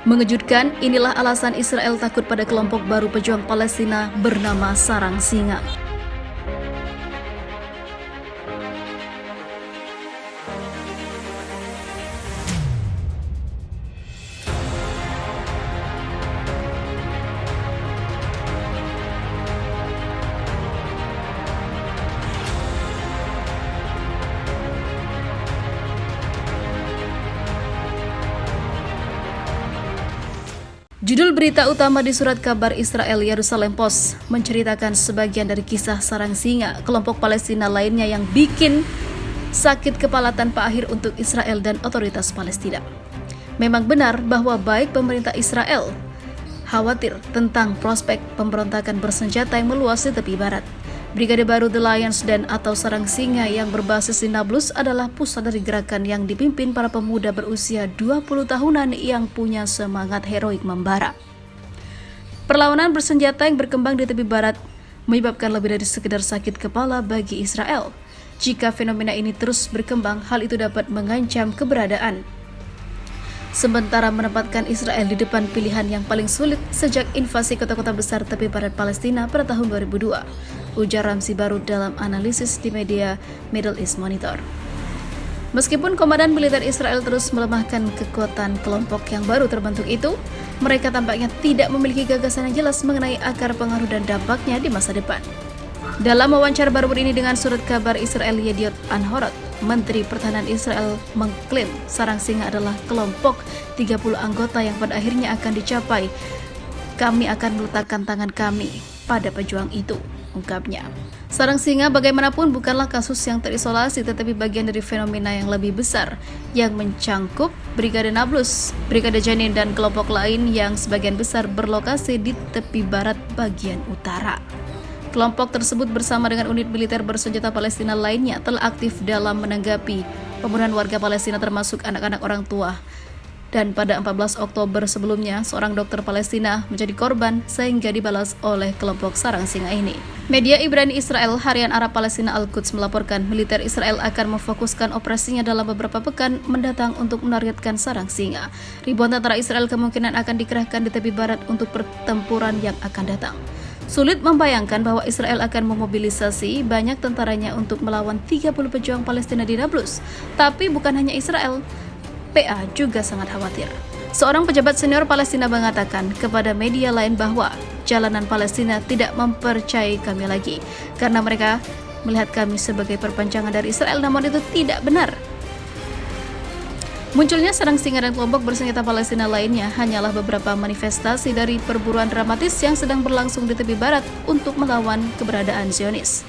Mengejutkan, inilah alasan Israel takut pada kelompok baru pejuang Palestina bernama Sarang Singa. Judul berita utama di surat kabar Israel Yerusalem Post menceritakan sebagian dari kisah Sarang Singa, kelompok Palestina lainnya yang bikin sakit kepala tanpa akhir untuk Israel dan otoritas Palestina. Memang benar bahwa baik pemerintah Israel khawatir tentang prospek pemberontakan bersenjata yang meluas di tepi barat. Brigade baru The Lions dan atau Sarang Singa yang berbasis di Nablus adalah pusat dari gerakan yang dipimpin para pemuda berusia 20 tahunan yang punya semangat heroik membara. Perlawanan bersenjata yang berkembang di tepi barat menyebabkan lebih dari sekedar sakit kepala bagi Israel. Jika fenomena ini terus berkembang, hal itu dapat mengancam keberadaan. Sementara menempatkan Israel di depan pilihan yang paling sulit sejak invasi kota-kota besar tepi barat Palestina pada tahun 2002, ujar Ramzi Barud dalam analisis di media Middle East Monitor. Meskipun komandan militer Israel terus melemahkan kekuatan kelompok yang baru terbentuk itu, mereka tampaknya tidak memiliki gagasan yang jelas mengenai akar pengaruh dan dampaknya di masa depan. Dalam wawancara baru ini dengan surat kabar Israel Yediot Ahronoth, Menteri Pertahanan Israel mengklaim Sarang Singa adalah kelompok 30 anggota yang pada akhirnya akan dicapai. Kami akan meletakkan tangan kami pada pejuang itu, ungkapnya. Sarang Singa bagaimanapun bukanlah kasus yang terisolasi, tetapi bagian dari fenomena yang lebih besar yang mencangkup Brigade Nablus, Brigade Janin dan kelompok lain yang sebagian besar berlokasi di tepi barat bagian utara. Kelompok tersebut bersama dengan unit militer bersenjata Palestina lainnya telah aktif dalam menanggapi pembunuhan warga Palestina termasuk anak-anak orang tua. Dan pada 14 Oktober sebelumnya, seorang dokter Palestina menjadi korban sehingga dibalas oleh kelompok Sarang Singa ini. Media Ibrani Israel Harian Arab Palestina Al-Quds melaporkan militer Israel akan memfokuskan operasinya dalam beberapa pekan mendatang untuk menargetkan Sarang Singa. Ribuan tentara Israel kemungkinan akan dikerahkan di tepi barat untuk pertempuran yang akan datang. Sulit membayangkan bahwa Israel akan memobilisasi banyak tentaranya untuk melawan 30 pejuang Palestina di Nablus. Tapi bukan hanya Israel, PA juga sangat khawatir. Seorang pejabat senior Palestina mengatakan kepada media lain bahwa jalanan Palestina tidak mempercayai kami lagi karena mereka melihat kami sebagai perpanjangan dari Israel, namun itu tidak benar. Munculnya Sarang Singa dan kelompok bersenjata Palestina lainnya hanyalah beberapa manifestasi dari perburuan dramatis yang sedang berlangsung di tepi barat untuk melawan keberadaan Zionis.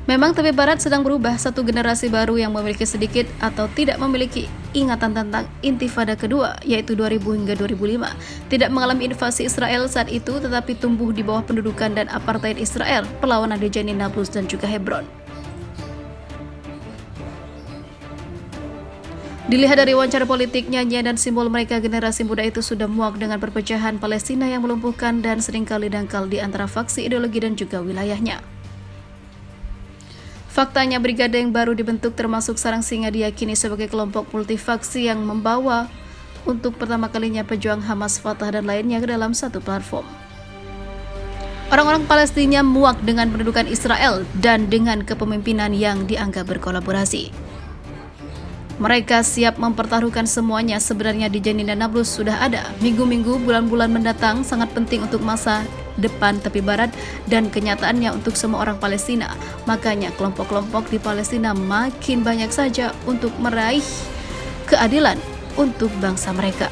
Memang tepi barat sedang berubah, satu generasi baru yang memiliki sedikit atau tidak memiliki ingatan tentang intifada kedua, yaitu 2000 hingga 2005. Tidak mengalami invasi Israel saat itu, tetapi tumbuh di bawah pendudukan dan apartheid Israel, perlawanan di Janin, Nablus, dan juga Hebron. Dilihat dari wawancara politik, nyanyian dan simbol mereka, generasi muda itu sudah muak dengan perpecahan Palestina yang melumpuhkan dan seringkali dangkal di antara faksi ideologi dan juga wilayahnya. Faktanya, brigade yang baru dibentuk termasuk Sarang Singa diyakini sebagai kelompok multifaksi yang membawa untuk pertama kalinya pejuang Hamas, Fatah, dan lainnya ke dalam satu platform. Orang-orang Palestina muak dengan pendudukan Israel dan dengan kepemimpinan yang dianggap berkolaborasi. Mereka siap mempertaruhkan semuanya. Sebenarnya di Janin dan Nablus sudah ada. Minggu-minggu, bulan-bulan mendatang sangat penting untuk masa depan tepi barat dan kenyataannya untuk semua orang Palestina. Makanya kelompok-kelompok di Palestina makin banyak saja untuk meraih keadilan untuk bangsa mereka.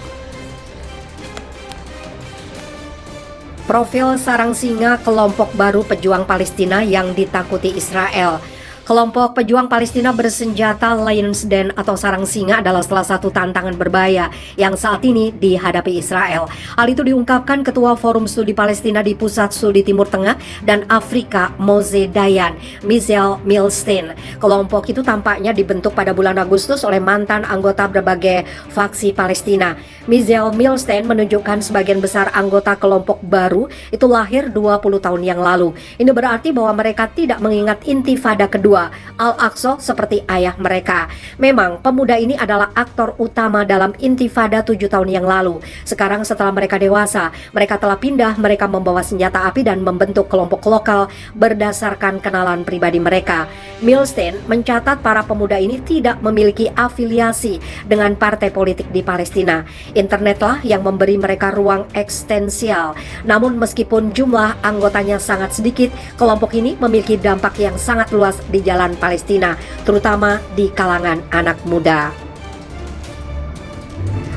Profil Sarang Singa, kelompok baru pejuang Palestina yang ditakuti Israel. Kelompok pejuang Palestina bersenjata Lions Den atau Sarang Singa adalah salah satu tantangan berbahaya yang saat ini dihadapi Israel. Hal itu diungkapkan Ketua Forum Studi Palestina di Pusat Studi Timur Tengah dan Afrika Moshe Dayan, Michel Milstein. Kelompok itu tampaknya dibentuk pada bulan Agustus oleh mantan anggota berbagai faksi Palestina. Michel Milstein menunjukkan sebagian besar anggota kelompok baru itu lahir 20 tahun yang lalu. Ini berarti bahwa mereka tidak mengingat intifada kedua kedua, Al-Aqsa seperti ayah mereka. Memang pemuda ini adalah aktor utama dalam Intifada 7 tahun yang lalu. Sekarang setelah mereka dewasa, mereka telah pindah, mereka membawa senjata api dan membentuk kelompok lokal berdasarkan kenalan pribadi mereka. Milstein mencatat para pemuda ini tidak memiliki afiliasi dengan partai politik di Palestina. Internetlah yang memberi mereka ruang eksistensial. Namun meskipun jumlah anggotanya sangat sedikit, kelompok ini memiliki dampak yang sangat luas di jalan Palestina, terutama di kalangan anak muda.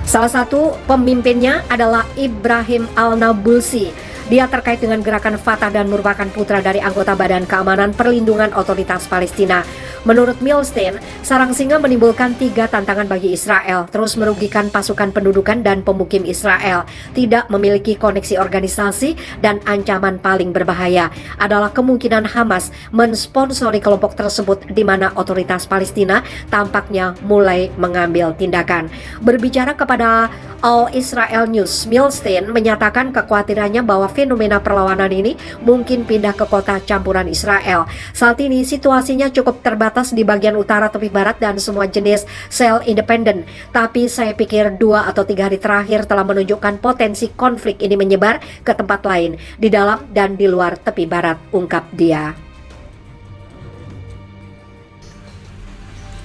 Salah satu pemimpinnya adalah Ibrahim Al-Nabulsi. Dia terkait dengan gerakan Fatah dan merupakan putra dari anggota Badan Keamanan Perlindungan Otoritas Palestina. Menurut Milstein, sarang singa menimbulkan 3 tantangan bagi Israel, terus merugikan pasukan pendudukan dan pemukim Israel, tidak memiliki koneksi organisasi, dan ancaman paling berbahaya adalah kemungkinan Hamas mensponsori kelompok tersebut di mana otoritas Palestina tampaknya mulai mengambil tindakan. Berbicara kepada All Israel News, Milstein menyatakan kekhawatirannya bahwa fenomena perlawanan ini mungkin pindah ke kota campuran Israel. Saat ini situasinya cukup terbatas di bagian utara tepi barat dan semua jenis sel independen. Tapi saya pikir 2 atau 3 hari terakhir telah menunjukkan potensi konflik ini menyebar ke tempat lain, di dalam dan di luar tepi barat, ungkap dia.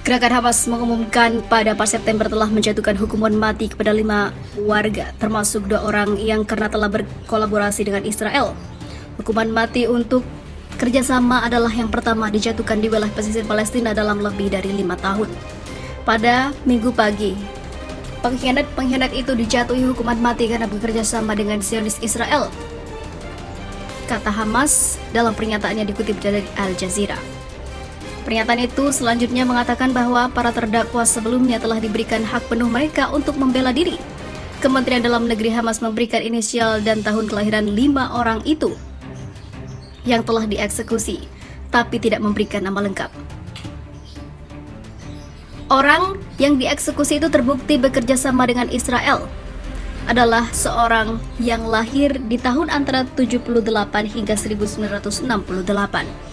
Gerakan Hamas mengumumkan pada 4 September telah menjatuhkan hukuman mati kepada 5 warga, termasuk 2 orang yang karena telah berkolaborasi dengan Israel. Hukuman mati untuk kerjasama adalah yang pertama dijatuhkan di wilayah pesisir Palestina dalam lebih dari 5 tahun. Pada Minggu pagi, pengkhianat itu dijatuhi hukuman mati karena bekerja sama dengan Zionis Israel, kata Hamas dalam pernyataannya dikutip dari Al Jazeera. Pernyataan itu selanjutnya mengatakan bahwa para terdakwa sebelumnya telah diberikan hak penuh mereka untuk membela diri. Kementerian Dalam Negeri Hamas memberikan inisial dan tahun kelahiran 5 orang itu yang telah dieksekusi, tapi tidak memberikan nama lengkap. Orang yang dieksekusi itu terbukti bekerja sama dengan Israel adalah seorang yang lahir di tahun antara 78 hingga 1968.